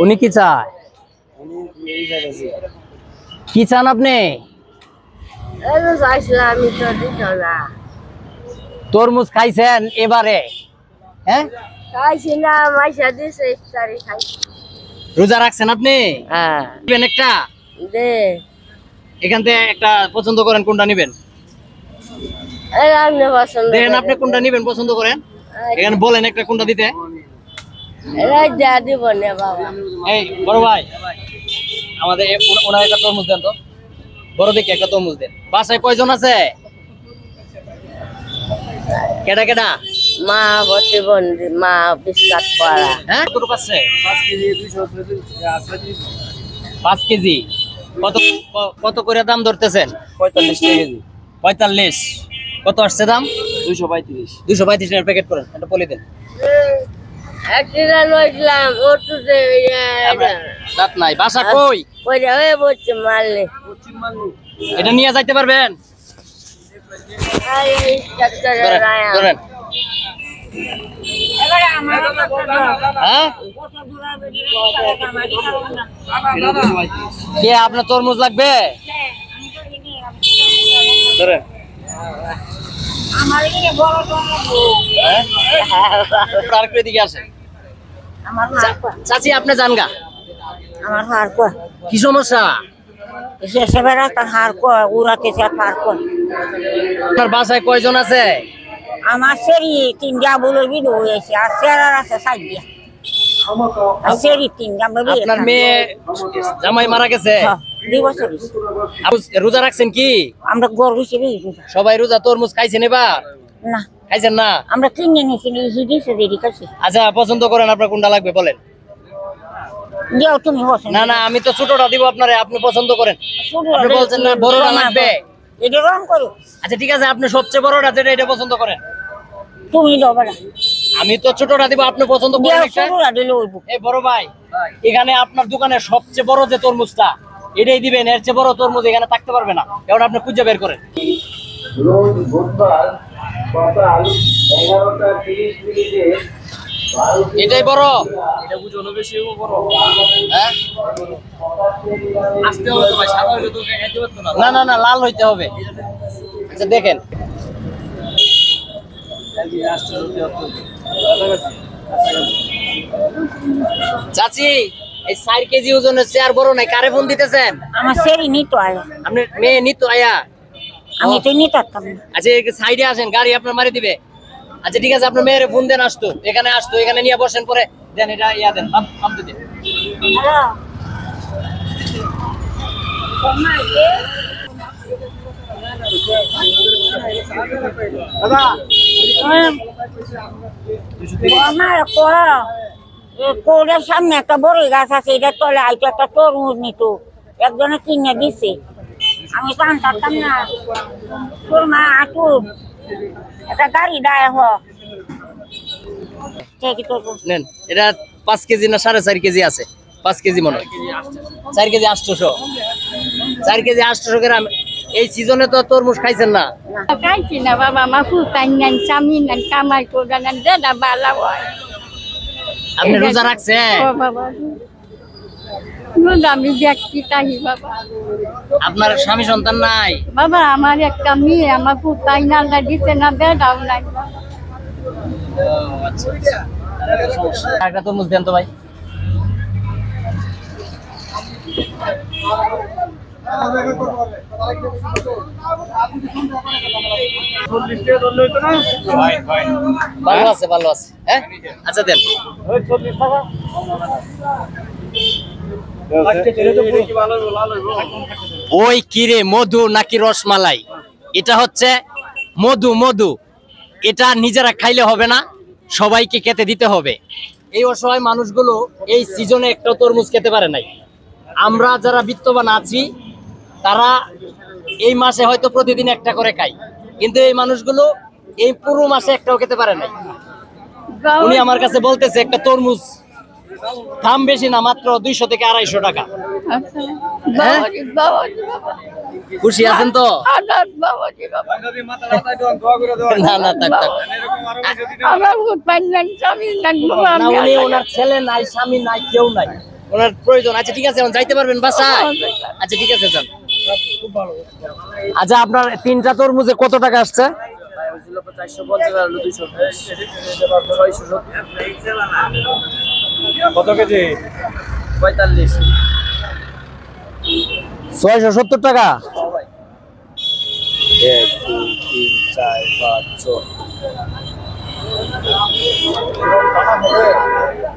উনি কি চায়? কি চান আপনি? তরমুজ খাইছেন এবারে? হ্যাঁ, রোজা রাখছেন আপনি? একটা এখান থেকে একটা পছন্দ করেন, কোনটা নিবেন? দেখেন আপনি কোনটা নিবেন পছন্দ করেন, এখানে বলেন একটা কোনটা দিতে। এই বড় ভাই, আমাদের ওনার একটা তরমুজ দেন তো, বড় দেখে একটা তরমুজ দেন। বাসায় কয়জন আছে? কেডা কেডা? মা বসে বন্ধু, মা বিশ্বাস করা। হ্যাঁ, কত আছে? 5 কেজি। কত কত করে দাম ধরতেছেন? 45 টাকা কেজি। 45। কত আসছে দাম? 235। 235 টাকার প্যাকেট করেন, একটা পলি দেন। একটা লইলাম ওটুতে দাঁত নাই। বাসা কই? ওই যে বলছে মারলে এটা নিয়ে যাইতে পারবেন? ধরেন। হ্যাঁ, কে আপনার তরমুজ লাগবে? ধরেন। দিকে আসেন। চাচি আপনি জান গা? আমার হার কো কি সমস্যা? সেবেরা তার হার কো উড়াতে সে হার কো। আপনার বাসায় কয়জন আছে? আমার সেরি তিনটা বলে বিদু হয়েছে, আর সেরার আছে সাইডিয়া। সেরি তিনটা বলে। আপনার মেয়ে জামাই মারা গেছে? 2 বছর। রোজা রাখছেন কি? আমরা গরু হিসেবে সবাই রোজা। তরমুজ খাইছেন এবার? না, খাইছেন না? আমরা কিনে নিয়েছি, হিদিছে দেরি কাছে। আচ্ছা, পছন্দ করেন, আপনার কোনটা লাগবে বলেন। দিও তুমি পছন্দ। না না, আমি তো ছোটটা দিব আপনারে, আপনি পছন্দ করেন। আপনি বলছেন না বড়টা লাগবে। এটা রং করো। আচ্ছা ঠিক আছে, আপনি সবচেয়ে বড়টা যেটা এটা পছন্দ করেন। তুমি দাও না, আমি তো ছোটটা দিব, আপনি পছন্দ করেন একটা। ছোটটা দিলে হইব। এই বড় ভাই, এখানে আপনার দোকানে সবচেয়ে বড় যে তরমুজটা এটাই দিবেন, এর চেয়ে বড় তরমুজ এখানে থাকতে পারবে না। এখন আপনি খুঁজে বের করেন। রোজ বুধবার সকাল 11:30 এটাই বড়। এটা বুঝনো বেশি বড়। হ্যাঁ, আসতে হবে তো ভাই, সাদা হইলে তো খাইতে পারতো না। না না না, লাল হইতে হবে। আচ্ছা দেখেন, চাচি এই 4 কেজি ওজনের চেয়ার বড় নাই, কারে ফোন দিতেছেন? আমার সেরি নিতো আয়, আপনি মেয়ে নিত আয়া? আমি তো নিতে পারতাম না। আচ্ছা সাইডে আসেন, গাড়ি আপনার মারি দিবে। আচ্ছা ঠিক আছে, আপনার মেয়ের ফোন দেন, আসতো এখানে, আসতো এখানে নিয়ে বসেন, পরে দেন এটা ইয়া দেন, নামতে দেন। কোরের সামনে একটা বড় গাছ আছে, এটার তলে আইতো একটা তরমুজ নিত, একজনে কিনে দিছে, আমি জানতাম না। তোর মা আটু একটা গাড়ি দায় নেন, এটা 5 কেজি না 4.5 কেজি আছে? 5 কেজি মনে হয়। 4 কেজি 800। 4 কেজি 800 গ্রাম। এই সিজনে তো তরমুজ খাইছেন না? খাইছি না বাবা, আমার ফুটাই নেন, স্বামী নেন, কামাই করে নেন, দাদা বালা হয়। আপনি রোজা রাখছেন? বাবা রোজা আমি ব্যক্তি তাই বাবা। আপনার স্বামী সন্তান নাই? বাবা আমার একটা মেয়ে, আমার ফুটাই না দিতে না, দাদাও নাই। একটা তরমুজ দেন তো ভাই। ভালো আছে, ভালো আছে। হ্যাঁ আচ্ছা দেন। ওই কিরে মধু নাকি রসমালাই? এটা হচ্ছে মধু। মধু এটা নিজেরা খাইলে হবে না, সবাইকে খেতে দিতে হবে। এই অসহায় মানুষগুলো এই সিজনে একটা তরমুজ খেতে পারে নাই। আমরা যারা বিত্তবান আছি তারা এই মাসে হয়তো প্রতিদিন একটা করে খাই, কিন্তু এই মানুষগুলো এই পুরো মাসে একটাও খেতে পারে নাই। উনি আমার কাছে বলতেছে একটা তরমুজ দাম বেশি না, মাত্র 200 থেকে 250 টাকা। খুশি আছেন তো? আনার বাবা জি বাবা না না থাক থাক। আমার ভূত পাইলেন স্বামী নেন বাবা না উনি ওনার ছেলে নাই, স্বামী নাই, কেউ নাই, ওনার প্রয়োজন। আচ্ছা ঠিক আছে, এখন যাইতে পারবেন বাসায়? আচ্ছা ঠিক আছে যান। আচ্ছা আপনার 3টা তরমুজে কত টাকা আসছে? ভাই হয়েছিল 450 আর 200 কত কেজি? 45 670 টাকা। 1 2 3 4 5 6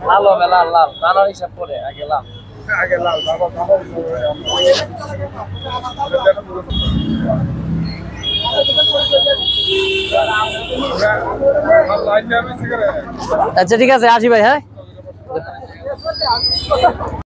লাল হবে, লাল লাল দানার হিসাব করে আগে লাল। আগে লাল বাবা বাবা আচ্ছা ঠিক আছে আসি ভাই, হ্যাঁ।